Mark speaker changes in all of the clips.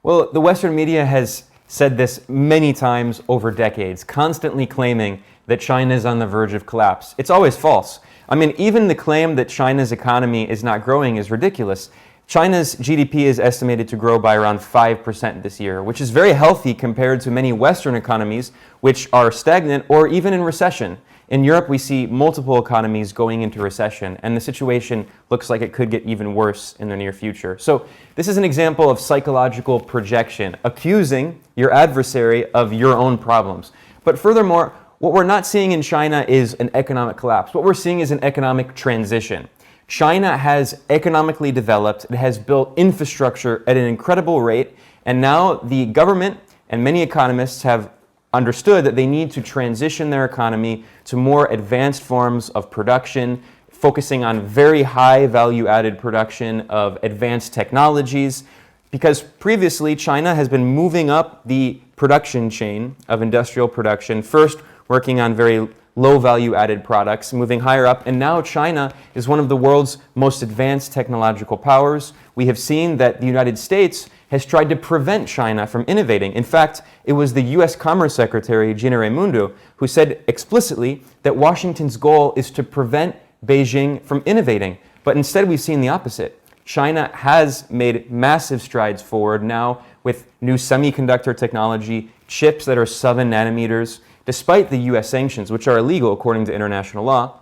Speaker 1: Well, the Western media has said this many times over decades, constantly claiming that China is on the verge of collapse. It's always false. I mean, even the claim that China's economy is not growing is ridiculous. China's GDP is estimated to grow by around 5% this year, which is very healthy compared to many Western economies, which are stagnant or even in recession. In Europe, we see multiple economies going into recession, and the situation looks like it could get even worse in the near future. So this is an example of psychological projection, accusing your adversary of your own problems. But furthermore, what we're not seeing in China is an economic collapse. What we're seeing is an economic transition. China has economically developed, it has built infrastructure at an incredible rate, and now the government and many economists have understood that they need to transition their economy to more advanced forms of production, focusing on very high value-added production of advanced technologies, because previously China has been moving up the production chain of industrial production, first working on very low value-added products, moving higher up, and now China is one of the world's most advanced technological powers. We have seen that the United States has tried to prevent China from innovating. In fact, it was the US Commerce Secretary, Gina Raimondo, who said explicitly that Washington's goal is to prevent Beijing from innovating. But instead, we've seen the opposite. China has made massive strides forward now with new semiconductor technology, chips that are 7 nanometers, despite the US sanctions, which are illegal according to international law.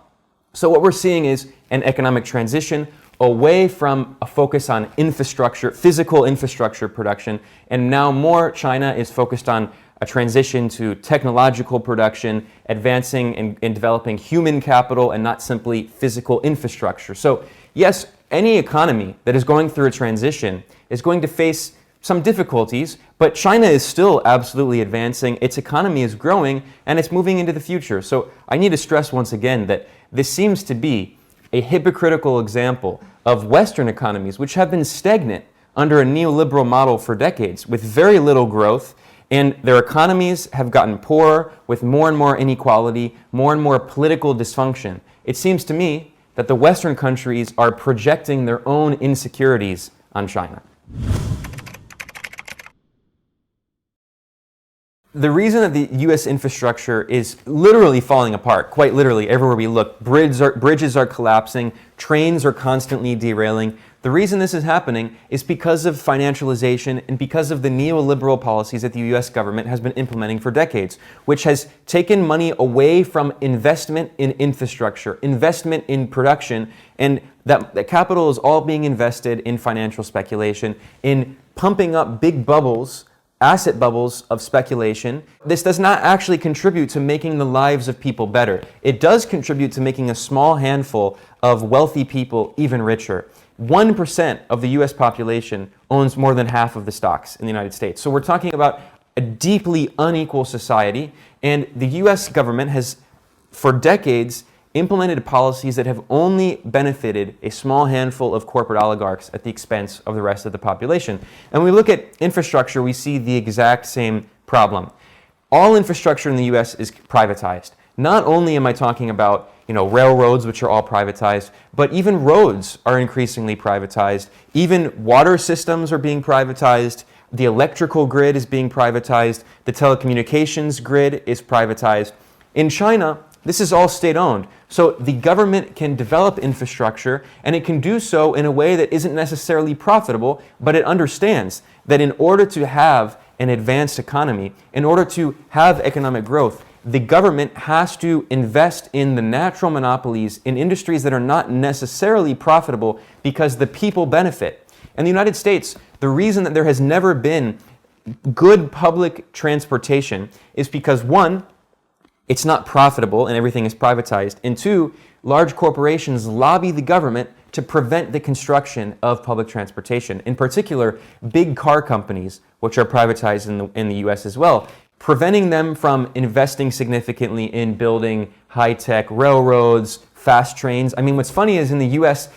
Speaker 1: So what we're seeing is an economic transition away from a focus on infrastructure, physical infrastructure production, and now more China is focused on a transition to technological production, advancing and developing human capital and not simply physical infrastructure. So yes, any economy that is going through a transition is going to face some difficulties, but China is still absolutely advancing, its economy is growing, and it's moving into the future. So I need to stress once again that this seems to be a hypocritical example of Western economies, which have been stagnant under a neoliberal model for decades, with very little growth, and their economies have gotten poorer with more and more inequality, more and more political dysfunction. It seems to me that the Western countries are projecting their own insecurities on China. The reason that the U.S. infrastructure is literally falling apart, quite literally everywhere we look, bridges are collapsing, trains are constantly derailing. The reason this is happening is because of financialization and because of the neoliberal policies that the U.S. government has been implementing for decades, which has taken money away from investment in infrastructure, investment in production, and that capital is all being invested in financial speculation, in pumping up big bubbles, asset bubbles of speculation. This does not actually contribute to making the lives of people better. It does contribute to making a small handful of wealthy people even richer. 1% of the US population owns more than half of the stocks in the United States. So we're talking about a deeply unequal society, and the US government has, for decades, implemented policies that have only benefited a small handful of corporate oligarchs at the expense of the rest of the population. And when we look at infrastructure, we see the exact same problem. All infrastructure in the US is privatized. Not only am I talking about railroads, which are all privatized, but even roads are increasingly privatized. Even water systems are being privatized. The electrical grid is being privatized. The telecommunications grid is privatized. In China, this is all state-owned. So the government can develop infrastructure, and it can do so in a way that isn't necessarily profitable, but it understands that in order to have an advanced economy, in order to have economic growth, the government has to invest in the natural monopolies in industries that are not necessarily profitable because the people benefit. In the United States, the reason that there has never been good public transportation is because, one, it's not profitable and everything is privatized, and two, large corporations lobby the government to prevent the construction of public transportation. In particular, big car companies, which are privatized in the US as well, preventing them from investing significantly in building high-tech railroads, fast trains. I mean, what's funny is in the US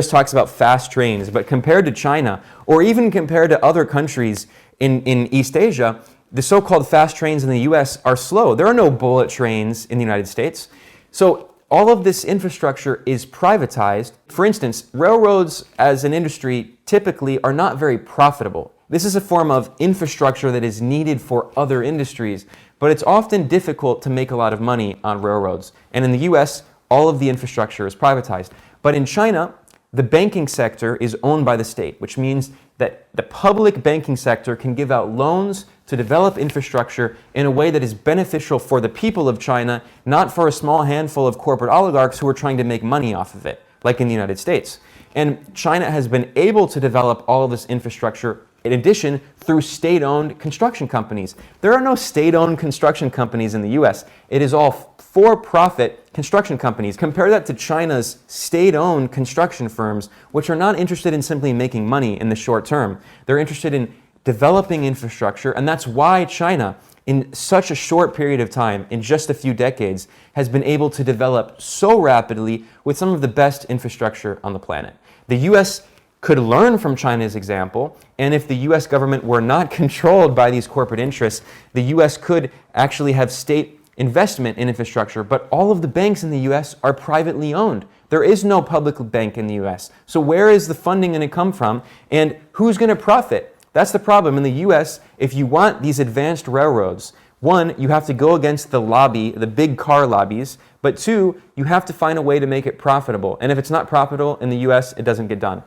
Speaker 1: talks about fast trains, but compared to China, or even compared to other countries in East Asia, the so-called fast trains in the US are slow. There are no bullet trains in the United States. So all of this infrastructure is privatized. For instance, railroads as an industry typically are not very profitable. This is a form of infrastructure that is needed for other industries, but it's often difficult to make a lot of money on railroads. And in the US, all of the infrastructure is privatized. But in China, the banking sector is owned by the state, which means that the public banking sector can give out loans to develop infrastructure in a way that is beneficial for the people of China, not for a small handful of corporate oligarchs who are trying to make money off of it, like in the United States. And China has been able to develop all of this infrastructure, in addition, through state-owned construction companies. There are no state-owned construction companies in the US. It is all for-profit construction companies. Compare that to China's state-owned construction firms, which are not interested in simply making money in the short term. They're interested in developing infrastructure, and that's why China, in such a short period of time, in just a few decades, has been able to develop so rapidly with some of the best infrastructure on the planet. The US could learn from China's example, and if the US government were not controlled by these corporate interests, the US could actually have state investment in infrastructure, but all of the banks in the US are privately owned. There is no public bank in the US. So where is the funding going to come from, and who's going to profit? That's the problem. In the US, if you want these advanced railroads, one, you have to go against the lobby, the big car lobbies, but two, you have to find a way to make it profitable. And if it's not profitable in the US, it doesn't get done.